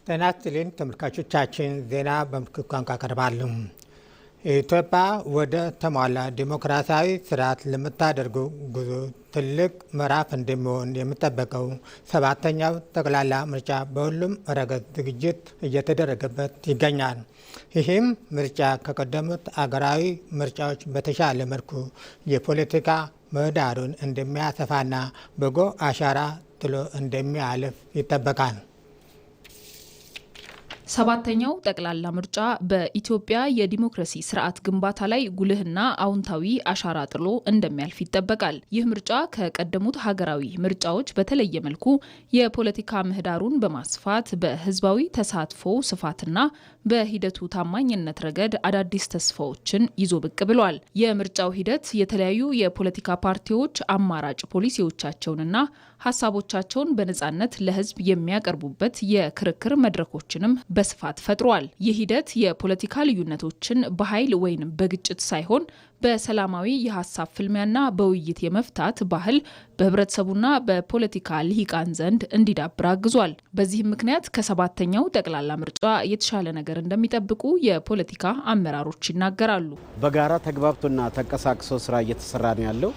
ጤና ይስጥልኝ ተመልካቾቻችን፣ ዜና በምልክት ቋንቋ ቀርባሉ። ኢትዮጵያ ወደ ተሟላ ዲሞክራሲያዊ ስርዓት ለምታደርገው ጉዞ ትልቅ ምዕራፍ እንደሚሆን የሚጠበቀው ሰባተኛው ጠቅላላ ምርጫ በሁሉም ረገድ ዝግጅት እየተደረገበት ይገኛል። ይህም ምርጫ ከቀደሙት አገራዊ ምርጫዎች በተሻለ መልኩ የፖለቲካ ምህዳሩን እንደሚያሰፋና በጎ አሻራ ጥሎ እንደሚያልፍ ይጠበቃል። ሰባተኛው ጠቅላላ ምርጫ በኢትዮጵያ የዲሞክራሲ ስርዓት ግንባታ ላይ ጉልህና አዎንታዊ አሻራ ጥሎ እንደሚያልፍ ይጠበቃል። ይህ ምርጫ ከቀደሙት ሀገራዊ ምርጫዎች በተለየ መልኩ የፖለቲካ ምህዳሩን በማስፋት በህዝባዊ ተሳትፎ ስፋትና በሂደቱ ታማኝነት ረገድ አዳዲስ ተስፋዎችን ይዞ ብቅ ብሏል። የምርጫው ሂደት የተለያዩ የፖለቲካ ፓርቲዎች አማራጭ ፖሊሲዎቻቸውንና ሀሳቦቻቸውን በነጻነት ለህዝብ የሚያቀርቡበት የክርክር መድረኮችንም በስፋት ፈጥሯል። ይህ ሂደት የፖለቲካ ልዩነቶችን በኃይል ወይም በግጭት ሳይሆን በሰላማዊ የሀሳብ ፍልሚያና በውይይት የመፍታት ባህል በህብረተሰቡና በፖለቲካ ልሂቃን ዘንድ እንዲዳብር አግዟል። በዚህም ምክንያት ከሰባተኛው ጠቅላላ ምርጫ የተሻለ ነገር እንደሚጠብቁ የፖለቲካ አመራሮች ይናገራሉ። በጋራ ተግባብቶና ተንቀሳቅሶ ስራ እየተሰራ ነው ያለው።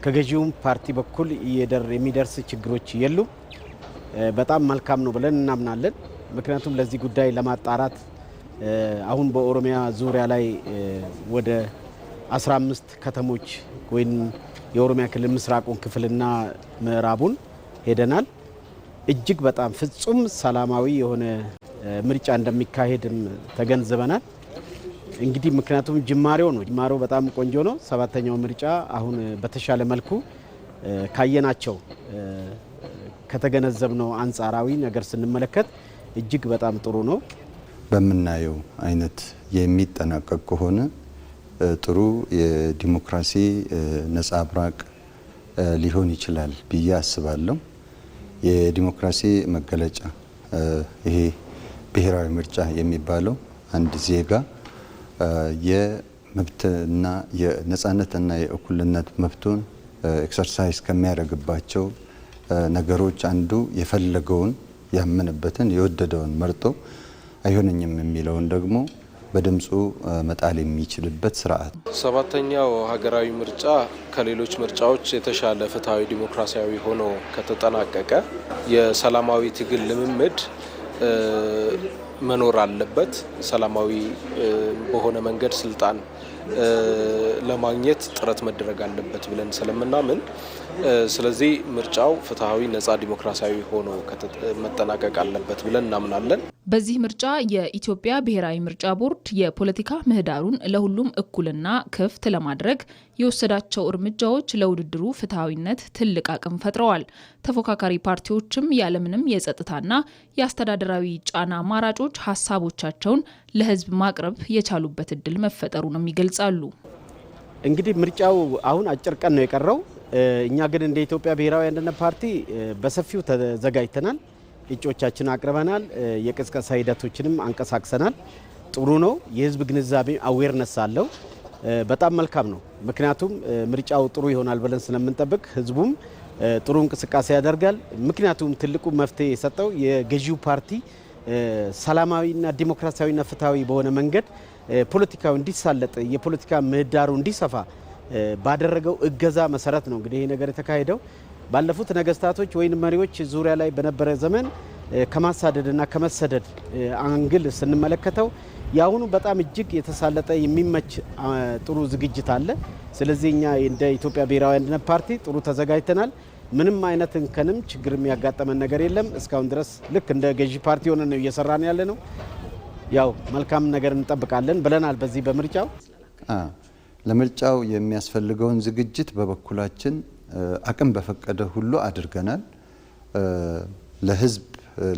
ከገዢውም ፓርቲ በኩል የሚደርስ ችግሮች የሉም። በጣም መልካም ነው ብለን እናምናለን። ምክንያቱም ለዚህ ጉዳይ ለማጣራት አሁን በኦሮሚያ ዙሪያ ላይ ወደ 15 ከተሞች ወይም የኦሮሚያ ክልል ምስራቁን ክፍልና ምዕራቡን ሄደናል። እጅግ በጣም ፍጹም ሰላማዊ የሆነ ምርጫ እንደሚካሄድም ተገንዝበናል። እንግዲህ ምክንያቱም ጅማሬው በጣም ቆንጆ ነው። ሰባተኛው ምርጫ አሁን በተሻለ መልኩ ካየናቸው ከተገነዘብነው አንጻራዊ ነገር ስንመለከት እጅግ በጣም ጥሩ ነው። በምናየው አይነት የሚጠናቀቅ ከሆነ ጥሩ የዲሞክራሲ ነጸብራቅ ሊሆን ይችላል ብዬ አስባለሁ። የዲሞክራሲ መገለጫ ይሄ ብሔራዊ ምርጫ የሚባለው አንድ ዜጋ የመብትና የነጻነትና የእኩልነት መብቱን ኤክሰርሳይዝ ከሚያደርግባቸው ነገሮች አንዱ የፈለገውን ያመነበትን የወደደውን መርጦ አይሆነኝም የሚለውን ደግሞ በድምፁ መጣል የሚችልበት ስርዓት። ሰባተኛው ሀገራዊ ምርጫ ከሌሎች ምርጫዎች የተሻለ ፍትሃዊ ዲሞክራሲያዊ ሆኖ ከተጠናቀቀ የሰላማዊ ትግል ልምምድ መኖር አለበት። ሰላማዊ በሆነ መንገድ ስልጣን ለማግኘት ጥረት መደረግ አለበት ብለን ስለምናምን ስለዚህ ምርጫው ፍትሃዊ፣ ነጻ፣ ዲሞክራሲያዊ ሆኖ መጠናቀቅ አለበት ብለን እናምናለን። በዚህ ምርጫ የኢትዮጵያ ብሔራዊ ምርጫ ቦርድ የፖለቲካ ምህዳሩን ለሁሉም እኩልና ክፍት ለማድረግ የወሰዳቸው እርምጃዎች ለውድድሩ ፍትሃዊነት ትልቅ አቅም ፈጥረዋል። ተፎካካሪ ፓርቲዎችም ያለምንም የጸጥታና የአስተዳደራዊ ጫና አማራጮች ሀሳቦቻቸውን ለህዝብ ማቅረብ የቻሉበት እድል መፈጠሩንም ይገልጻሉ። እንግዲህ ምርጫው አሁን አጭር ቀን ነው የቀረው። እኛ ግን እንደ ኢትዮጵያ ብሔራዊ አንድነት ፓርቲ በሰፊው ተዘጋጅተናል። እጩዎቻችን አቅርበናል። የቅስቀሳ ሂደቶችንም አንቀሳቅሰናል። ጥሩ ነው። የህዝብ ግንዛቤ አዌርነስ አለው። በጣም መልካም ነው። ምክንያቱም ምርጫው ጥሩ ይሆናል ብለን ስለምንጠብቅ ህዝቡም ጥሩ እንቅስቃሴ ያደርጋል። ምክንያቱም ትልቁ መፍትሄ የሰጠው የገዢው ፓርቲ ሰላማዊና ዲሞክራሲያዊና ፍትሃዊ በሆነ መንገድ ፖለቲካው እንዲሳለጥ የፖለቲካ ምህዳሩ እንዲሰፋ ባደረገው እገዛ መሰረት ነው እንግዲህ ይሄ ነገር የተካሄደው። ባለፉት ነገስታቶች ወይም መሪዎች ዙሪያ ላይ በነበረ ዘመን ከማሳደድና ከመሰደድ አንግል ስንመለከተው ያሁኑ በጣም እጅግ የተሳለጠ የሚመች ጥሩ ዝግጅት አለ። ስለዚህ እኛ እንደ ኢትዮጵያ ብሔራዊ አንድነት ፓርቲ ጥሩ ተዘጋጅተናል። ምንም አይነት እንከንም ችግር የሚያጋጠመን ነገር የለም። እስካሁን ድረስ ልክ እንደ ገዢ ፓርቲ ሆነን ነው እየሰራን ያለ ነው። ያው መልካም ነገር እንጠብቃለን ብለናል። በዚህ በምርጫው ለምርጫው የሚያስፈልገውን ዝግጅት በበኩላችን አቅም በፈቀደ ሁሉ አድርገናል። ለህዝብ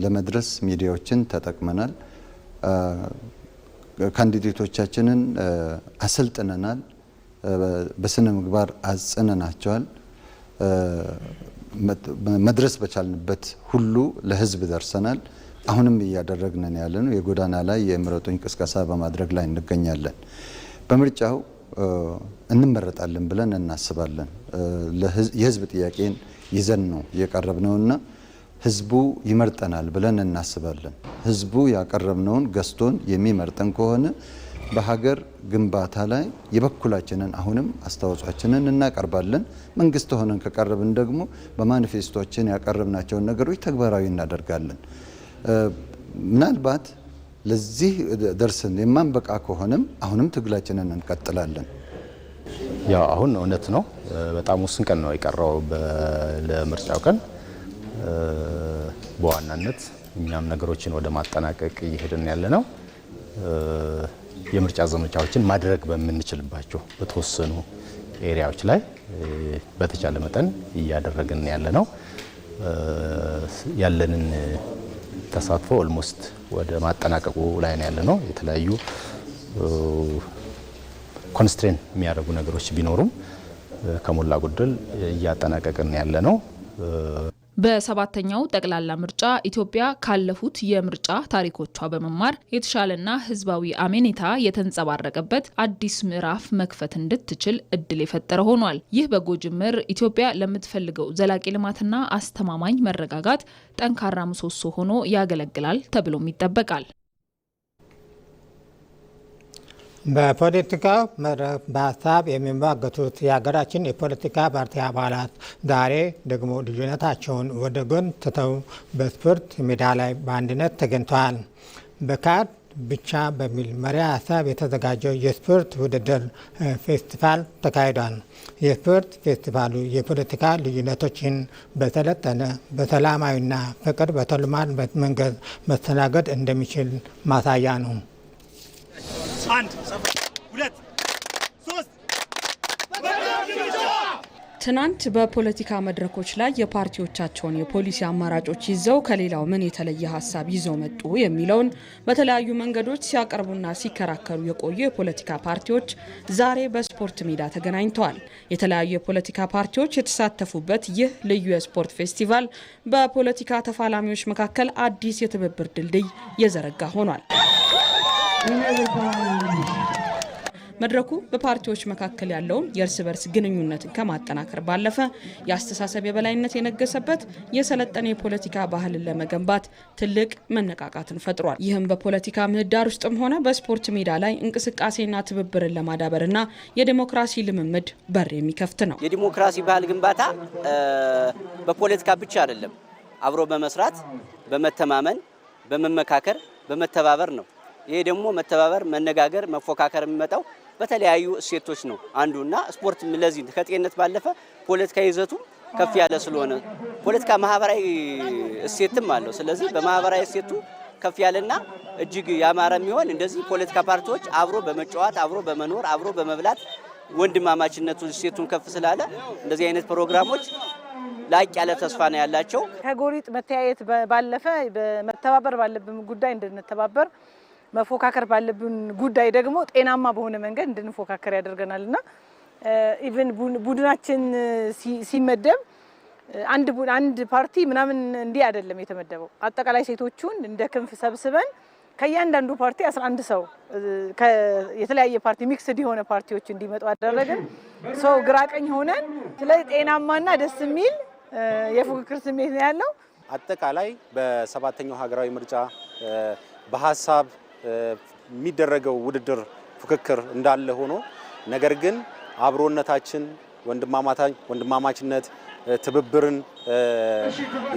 ለመድረስ ሚዲያዎችን ተጠቅመናል። ካንዲዴቶቻችንን አሰልጥነናል። በስነ ምግባር አጽነናቸዋል። መድረስ በቻልንበት ሁሉ ለህዝብ ደርሰናል። አሁንም እያደረግን ያለነው የጎዳና ላይ የምረጡኝ ቅስቀሳ በማድረግ ላይ እንገኛለን። በምርጫው እንመረጣለን ብለን እናስባለን። የህዝብ ጥያቄን ይዘን ነው የቀረብነውና ህዝቡ ይመርጠናል ብለን እናስባለን። ህዝቡ ያቀረብነውን ገዝቶን የሚመርጠን ከሆነ በሀገር ግንባታ ላይ የበኩላችንን አሁንም አስተዋጽኦአችንን እናቀርባለን። መንግስት ሆነን ከቀረብን ደግሞ በማኒፌስቶችን ያቀረብናቸውን ነገሮች ተግባራዊ እናደርጋለን። ምናልባት ለዚህ ደርሰን የማንበቃ ከሆነም አሁንም ትግላችንን እንቀጥላለን። ያው አሁን እውነት ነው በጣም ውስን ቀን ነው የቀረው ለምርጫው ቀን። በዋናነት እኛም ነገሮችን ወደ ማጠናቀቅ እየሄድን ያለነው የምርጫ ዘመቻዎችን ማድረግ በምንችልባቸው በተወሰኑ ኤሪያዎች ላይ በተቻለ መጠን እያደረግን ያለነው ያለንን ተሳትፎ ኦልሞስት ወደ ማጠናቀቁ ላይ ነው ያለነው። የተለያዩ ኮንስትሬን የሚያደርጉ ነገሮች ቢኖሩም ከሞላ ጎደል እያጠናቀቅን ያለነው። በሰባተኛው ጠቅላላ ምርጫ ኢትዮጵያ ካለፉት የምርጫ ታሪኮቿ በመማር የተሻለና ህዝባዊ አመኔታ የተንጸባረቀበት አዲስ ምዕራፍ መክፈት እንድትችል እድል የፈጠረ ሆኗል። ይህ በጎ ጅምር ኢትዮጵያ ለምትፈልገው ዘላቂ ልማትና አስተማማኝ መረጋጋት ጠንካራ ምሰሶ ሆኖ ያገለግላል ተብሎም ይጠበቃል። በፖለቲካው መድረክ በሀሳብ የሚሟገቱት የሀገራችን የፖለቲካ ፓርቲ አባላት ዛሬ ደግሞ ልዩነታቸውን ወደ ጎን ትተው በስፖርት ሜዳ ላይ በአንድነት ተገኝተዋል። በካርድ ብቻ በሚል መሪ ሀሳብ የተዘጋጀው የስፖርት ውድድር ፌስቲቫል ተካሂዷል። የስፖርት ፌስቲቫሉ የፖለቲካ ልዩነቶችን በሰለጠነ በሰላማዊና ፍቅር በተሞላበት መንገድ መስተናገድ እንደሚችል ማሳያ ነው። 1 2 3 ትናንት በፖለቲካ መድረኮች ላይ የፓርቲዎቻቸውን የፖሊሲ አማራጮች ይዘው ከሌላው ምን የተለየ ሀሳብ ይዘው መጡ የሚለውን በተለያዩ መንገዶች ሲያቀርቡና ሲከራከሩ የቆዩ የፖለቲካ ፓርቲዎች ዛሬ በስፖርት ሜዳ ተገናኝተዋል። የተለያዩ የፖለቲካ ፓርቲዎች የተሳተፉበት ይህ ልዩ የስፖርት ፌስቲቫል በፖለቲካ ተፋላሚዎች መካከል አዲስ የትብብር ድልድይ የዘረጋ ሆኗል። መድረኩ በፓርቲዎች መካከል ያለውን የእርስ በርስ ግንኙነትን ከማጠናከር ባለፈ የአስተሳሰብ የበላይነት የነገሰበት የሰለጠነ የፖለቲካ ባህልን ለመገንባት ትልቅ መነቃቃትን ፈጥሯል። ይህም በፖለቲካ ምህዳር ውስጥም ሆነ በስፖርት ሜዳ ላይ እንቅስቃሴና ትብብርን ለማዳበርና የዲሞክራሲ ልምምድ በር የሚከፍት ነው። የዲሞክራሲ ባህል ግንባታ በፖለቲካ ብቻ አይደለም፣ አብሮ በመስራት በመተማመን በመመካከር በመተባበር ነው። ይሄ ደግሞ መተባበር፣ መነጋገር፣ መፎካከር የሚመጣው በተለያዩ እሴቶች ነው አንዱና ስፖርት ለዚህ ከጤንነት ባለፈ ፖለቲካ ይዘቱ ከፍ ያለ ስለሆነ ፖለቲካ ማህበራዊ እሴትም አለው። ስለዚህ በማህበራዊ እሴቱ ከፍ ያለና እጅግ ያማረ የሚሆን እንደዚህ ፖለቲካ ፓርቲዎች አብሮ በመጫወት አብሮ በመኖር አብሮ በመብላት ወንድማማችነቱ እሴቱን ከፍ ስላለ እንደዚህ አይነት ፕሮግራሞች ላቅ ያለ ተስፋ ነው ያላቸው። ከጎሪጥ መተያየት ባለፈ በመተባበር ባለብን ጉዳይ እንድንተባበር መፎካከር ባለብን ጉዳይ ደግሞ ጤናማ በሆነ መንገድ እንድንፎካከር ያደርገናልና ኢቭን ቡድናችን ሲመደብ አንድ ፓርቲ ምናምን እንዲህ አይደለም የተመደበው። አጠቃላይ ሴቶቹን እንደ ክንፍ ሰብስበን ከእያንዳንዱ ፓርቲ 11 ሰው የተለያየ ፓርቲ ሚክስድ የሆነ ፓርቲዎች እንዲመጡ አደረግን። ሰው ግራ ቀኝ ሆነን ስለዚህ ጤናማና ደስ የሚል የፉክክር ስሜት ነው ያለው። አጠቃላይ በሰባተኛው ሀገራዊ ምርጫ በሀሳብ የሚደረገው ውድድር ፉክክር እንዳለ ሆኖ ነገር ግን አብሮነታችን፣ ወንድማማችነት፣ ትብብርን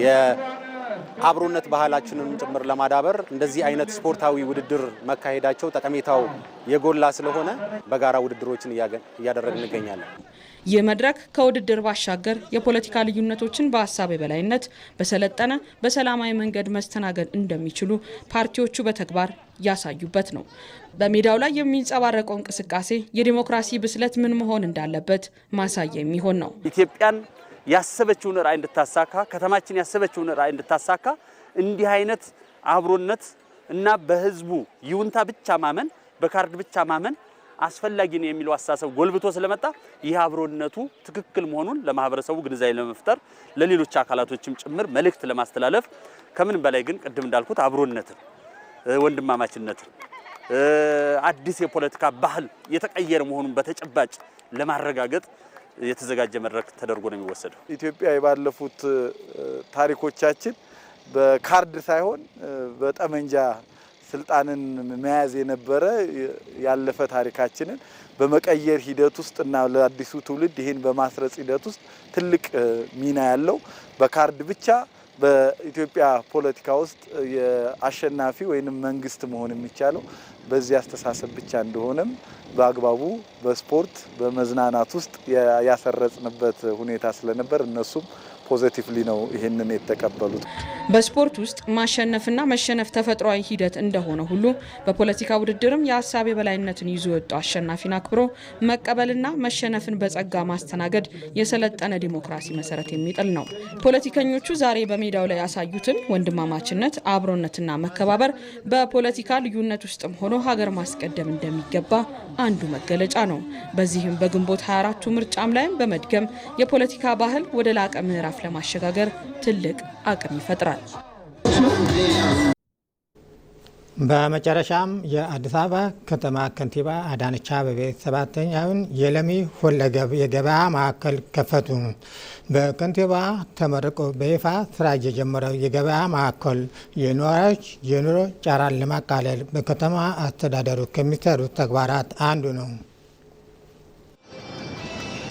የአብሮነት ባህላችንን ጭምር ለማዳበር እንደዚህ አይነት ስፖርታዊ ውድድር መካሄዳቸው ጠቀሜታው የጎላ ስለሆነ በጋራ ውድድሮችን እያደረግን እንገኛለን። ይህ መድረክ ከውድድር ባሻገር የፖለቲካ ልዩነቶችን በሀሳብ የበላይነት በሰለጠነ በሰላማዊ መንገድ መስተናገድ እንደሚችሉ ፓርቲዎቹ በተግባር ያሳዩበት ነው። በሜዳው ላይ የሚንጸባረቀው እንቅስቃሴ የዲሞክራሲ ብስለት ምን መሆን እንዳለበት ማሳያ የሚሆን ነው። ኢትዮጵያን ያሰበችውን ራዕይ እንድታሳካ፣ ከተማችን ያሰበችውን ራዕይ እንድታሳካ እንዲህ አይነት አብሮነት እና በህዝቡ ይሁንታ ብቻ ማመን፣ በካርድ ብቻ ማመን አስፈላጊ ነው የሚለው አስተሳሰብ ጎልብቶ ስለመጣ ይህ አብሮነቱ ትክክል መሆኑን ለማህበረሰቡ ግንዛቤ ለመፍጠር ለሌሎች አካላቶችም ጭምር መልእክት ለማስተላለፍ ከምን በላይ ግን ቅድም እንዳልኩት አብሮነትን፣ ወንድማማችነትን አዲስ የፖለቲካ ባህል የተቀየረ መሆኑን በተጨባጭ ለማረጋገጥ የተዘጋጀ መድረክ ተደርጎ ነው የሚወሰደው። ኢትዮጵያ የባለፉት ታሪኮቻችን በካርድ ሳይሆን በጠመንጃ ስልጣንን መያዝ የነበረ ያለፈ ታሪካችንን በመቀየር ሂደት ውስጥና ለአዲሱ ትውልድ ይሄን በማስረጽ ሂደት ውስጥ ትልቅ ሚና ያለው በካርድ ብቻ በኢትዮጵያ ፖለቲካ ውስጥ የአሸናፊ ወይንም መንግስት መሆን የሚቻለው በዚህ አስተሳሰብ ብቻ እንደሆነም በአግባቡ በስፖርት በመዝናናት ውስጥ ያሰረጽንበት ሁኔታ ስለነበር እነሱም ፖዚቲቭሊ ነው ይሄንን የተቀበሉት። በስፖርት ውስጥ ማሸነፍና መሸነፍ ተፈጥሯዊ ሂደት እንደሆነ ሁሉ በፖለቲካ ውድድርም የሀሳብ የበላይነትን ይዞ የወጣው አሸናፊን አክብሮ መቀበልና መሸነፍን በጸጋ ማስተናገድ የሰለጠነ ዲሞክራሲ መሰረት የሚጥል ነው። ፖለቲከኞቹ ዛሬ በሜዳው ላይ ያሳዩትን ወንድማማችነት፣ አብሮነትና መከባበር በፖለቲካ ልዩነት ውስጥም ሆኖ ሀገር ማስቀደም እንደሚገባ አንዱ መገለጫ ነው። በዚህም በግንቦት 24ቱ ምርጫም ላይም በመድገም የፖለቲካ ባህል ወደ ላቀ ምዕራፍ ለማሸጋገር ትልቅ አቅም ይፈጥራል። በመጨረሻም የአዲስ አበባ ከተማ ከንቲባ አዳነች አቤቤ 7ኛውን የለሚ ሁለገብ የገበያ ማዕከል ከፈቱ። በከንቲባ ተመርቆ በይፋ ስራ የጀመረው የገበያ ማዕከል የነዋሪዎች የኑሮ ጫናን ለማቃለል በከተማ አስተዳደሩ ከሚሰሩት ተግባራት አንዱ ነው።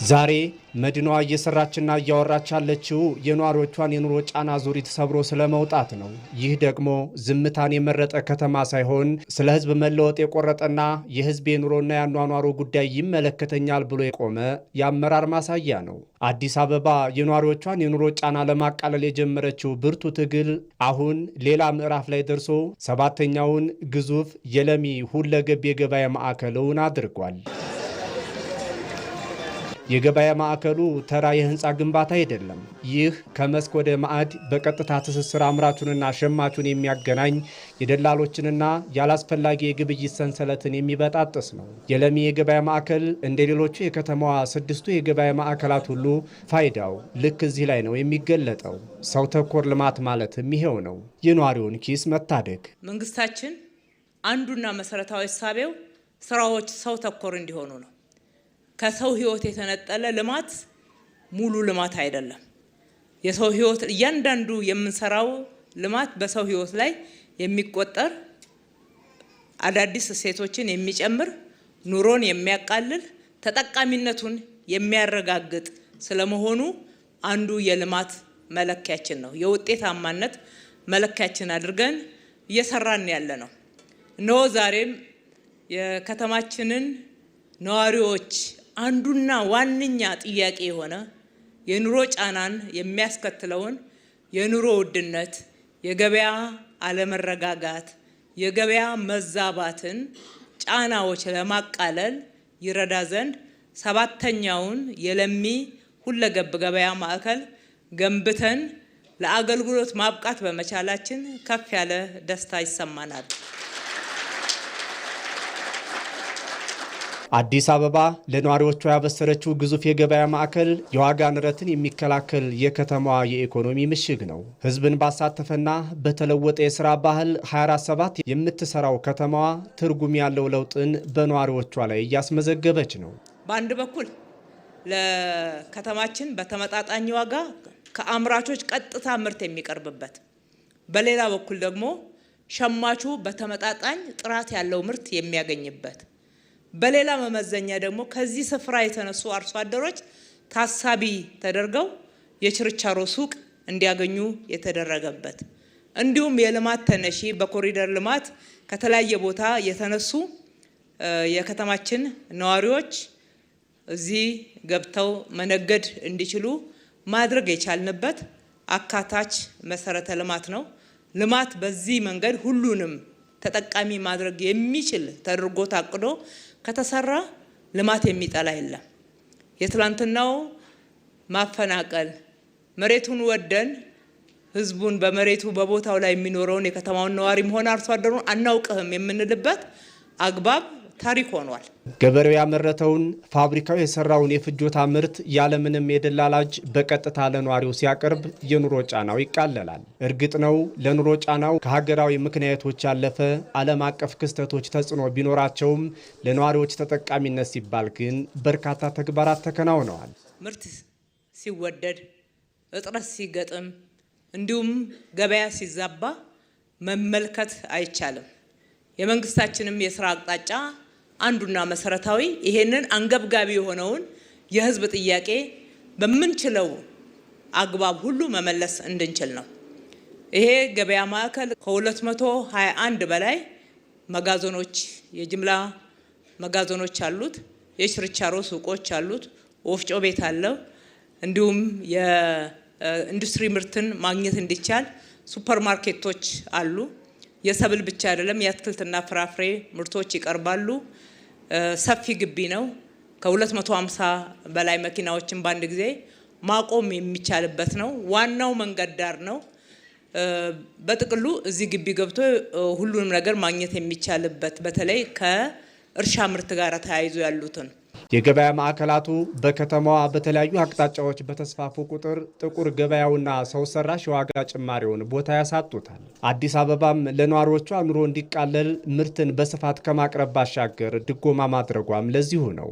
ዛሬ መዲናዋ እየሰራችና እያወራች ያለችው የነዋሪዎቿን የኑሮ ጫና ዙሪት ሰብሮ ስለመውጣት ነው። ይህ ደግሞ ዝምታን የመረጠ ከተማ ሳይሆን ስለ ሕዝብ መለወጥ የቆረጠና የሕዝብ የኑሮና ያኗኗሩ ጉዳይ ይመለከተኛል ብሎ የቆመ የአመራር ማሳያ ነው። አዲስ አበባ የነዋሪዎቿን የኑሮ ጫና ለማቃለል የጀመረችው ብርቱ ትግል አሁን ሌላ ምዕራፍ ላይ ደርሶ 7ኛውን ግዙፍ የለሚ ሁለገብ የገበያ ማዕከል እውን አድርጓል። የገበያ ማዕከሉ ተራ የህንፃ ግንባታ አይደለም። ይህ ከመስክ ወደ ማዕድ በቀጥታ ትስስር አምራቹንና ሸማቹን የሚያገናኝ የደላሎችንና ያላስፈላጊ የግብይት ሰንሰለትን የሚበጣጥስ ነው። የለሚ የገበያ ማዕከል እንደ ሌሎቹ የከተማዋ 6ቱ የገበያ ማዕከላት ሁሉ ፋይዳው ልክ እዚህ ላይ ነው የሚገለጠው። ሰው ተኮር ልማት ማለትም ይሄው ነው፣ የነዋሪውን ኪስ መታደግ። መንግስታችን አንዱና መሰረታዊ እሳቤው ስራዎች ሰው ተኮር እንዲሆኑ ነው። ከሰው ህይወት የተነጠለ ልማት ሙሉ ልማት አይደለም። የሰው ህይወት እያንዳንዱ የምንሰራው ልማት በሰው ህይወት ላይ የሚቆጠር አዳዲስ እሴቶችን የሚጨምር ኑሮን የሚያቃልል ተጠቃሚነቱን የሚያረጋግጥ ስለመሆኑ አንዱ የልማት መለኪያችን ነው። የውጤታማነት መለኪያችን አድርገን እየሰራን ያለ ነው። እነሆ ዛሬም የከተማችንን ነዋሪዎች አንዱና ዋነኛ ጥያቄ የሆነ የኑሮ ጫናን የሚያስከትለውን የኑሮ ውድነት፣ የገበያ አለመረጋጋት፣ የገበያ መዛባትን ጫናዎች ለማቃለል ይረዳ ዘንድ 7ኛውን የለሚ ሁለገብ ገበያ ማዕከል ገንብተን ለአገልግሎት ማብቃት በመቻላችን ከፍ ያለ ደስታ ይሰማናል። አዲስ አበባ ለነዋሪዎቿ ያበሰረችው ግዙፍ የገበያ ማዕከል የዋጋ ንረትን የሚከላከል የከተማዋ የኢኮኖሚ ምሽግ ነው። ሕዝብን ባሳተፈና በተለወጠ የሥራ ባህል 24/7 የምትሰራው ከተማዋ ትርጉም ያለው ለውጥን በነዋሪዎቿ ላይ እያስመዘገበች ነው። በአንድ በኩል ለከተማችን በተመጣጣኝ ዋጋ ከአምራቾች ቀጥታ ምርት የሚቀርብበት፣ በሌላ በኩል ደግሞ ሸማቹ በተመጣጣኝ ጥራት ያለው ምርት የሚያገኝበት፣ በሌላ መመዘኛ ደግሞ ከዚህ ስፍራ የተነሱ አርሶ አደሮች ታሳቢ ተደርገው የችርቻሮ ሱቅ እንዲያገኙ የተደረገበት፣ እንዲሁም የልማት ተነሺ በኮሪደር ልማት ከተለያየ ቦታ የተነሱ የከተማችን ነዋሪዎች እዚህ ገብተው መነገድ እንዲችሉ ማድረግ የቻልንበት አካታች መሰረተ ልማት ነው። ልማት በዚህ መንገድ ሁሉንም ተጠቃሚ ማድረግ የሚችል ተደርጎ ታቅዶ ከተሰራ ልማት የሚጠላ የለም። የትላንትናው ማፈናቀል መሬቱን ወደን ህዝቡን በመሬቱ በቦታው ላይ የሚኖረውን የከተማውን ነዋሪም ሆነ አርሶ አደሩን አናውቅህም የምንልበት አግባብ ታሪክ ሆኗል። ገበሬው ያመረተውን ፋብሪካው የሰራውን የፍጆታ ምርት ያለምንም የደላላጅ በቀጥታ ለነዋሪው ሲያቀርብ የኑሮ ጫናው ይቃለላል። እርግጥ ነው ለኑሮ ጫናው ከሀገራዊ ምክንያቶች ያለፈ ዓለም አቀፍ ክስተቶች ተጽዕኖ ቢኖራቸውም ለነዋሪዎች ተጠቃሚነት ሲባል ግን በርካታ ተግባራት ተከናውነዋል። ምርት ሲወደድ፣ እጥረት ሲገጥም፣ እንዲሁም ገበያ ሲዛባ መመልከት አይቻልም። የመንግስታችንም የስራ አቅጣጫ አንዱና መሰረታዊ ይሄንን አንገብጋቢ የሆነውን የህዝብ ጥያቄ በምንችለው አግባብ ሁሉ መመለስ እንድንችል ነው። ይሄ ገበያ ማዕከል ከ221 በላይ መጋዘኖች፣ የጅምላ መጋዘኖች አሉት፣ የችርቻሮ ሱቆች አሉት፣ ወፍጮ ቤት አለው። እንዲሁም የኢንዱስትሪ ምርትን ማግኘት እንዲቻል ሱፐርማርኬቶች አሉ። የሰብል ብቻ አይደለም፣ የአትክልትና ፍራፍሬ ምርቶች ይቀርባሉ። ሰፊ ግቢ ነው። ከ250 በላይ መኪናዎችን በአንድ ጊዜ ማቆም የሚቻልበት ነው። ዋናው መንገድ ዳር ነው። በጥቅሉ እዚህ ግቢ ገብቶ ሁሉንም ነገር ማግኘት የሚቻልበት በተለይ ከእርሻ ምርት ጋር ተያይዞ ያሉትን የገበያ ማዕከላቱ በከተማዋ በተለያዩ አቅጣጫዎች በተስፋፉ ቁጥር ጥቁር ገበያውና ሰው ሰራሽ የዋጋ ጭማሪውን ቦታ ያሳጡታል። አዲስ አበባም ለነዋሪዎቿ ኑሮ እንዲቃለል ምርትን በስፋት ከማቅረብ ባሻገር ድጎማ ማድረጓም ለዚሁ ነው።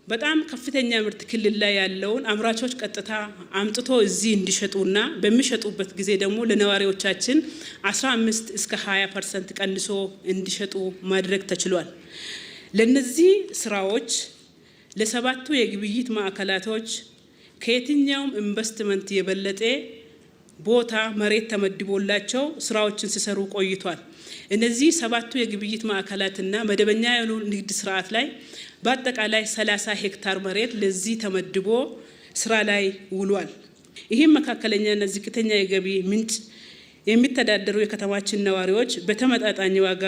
በጣም ከፍተኛ ምርት ክልል ላይ ያለውን አምራቾች ቀጥታ አምጥቶ እዚህ እንዲሸጡና በሚሸጡበት ጊዜ ደግሞ ለነዋሪዎቻችን 15 እስከ 20% ቀንሶ እንዲሸጡ ማድረግ ተችሏል። ለነዚህ ስራዎች ለሰባቱ የግብይት ማዕከላቶች ከየትኛውም ኢንቨስትመንት የበለጠ ቦታ መሬት ተመድቦላቸው ስራዎችን ሲሰሩ ቆይቷል። እነዚህ ሰባቱ የግብይት ማዕከላትና መደበኛ የሆኑ ንግድ ስርዓት ላይ በአጠቃላይ 30 ሄክታር መሬት ለዚህ ተመድቦ ስራ ላይ ውሏል። ይህም መካከለኛና ዝቅተኛ የገቢ ምንጭ የሚተዳደሩ የከተማችን ነዋሪዎች በተመጣጣኝ ዋጋ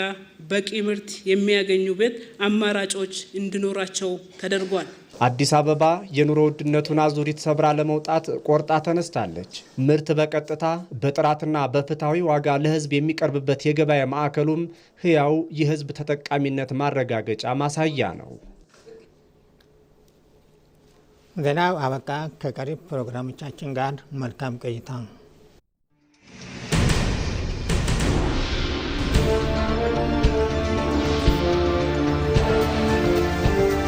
በቂ ምርት የሚያገኙበት አማራጮች እንዲኖራቸው ተደርጓል። አዲስ አበባ የኑሮ ውድነቱን አዙሪት ሰብራ ለመውጣት ቆርጣ ተነስታለች። ምርት በቀጥታ በጥራትና በፍትሐዊ ዋጋ ለሕዝብ የሚቀርብበት የገበያ ማዕከሉም ህያው የሕዝብ ተጠቃሚነት ማረጋገጫ ማሳያ ነው። ዜናው አበቃ። ከቀሪ ፕሮግራሞቻችን ጋር መልካም ቆይታ።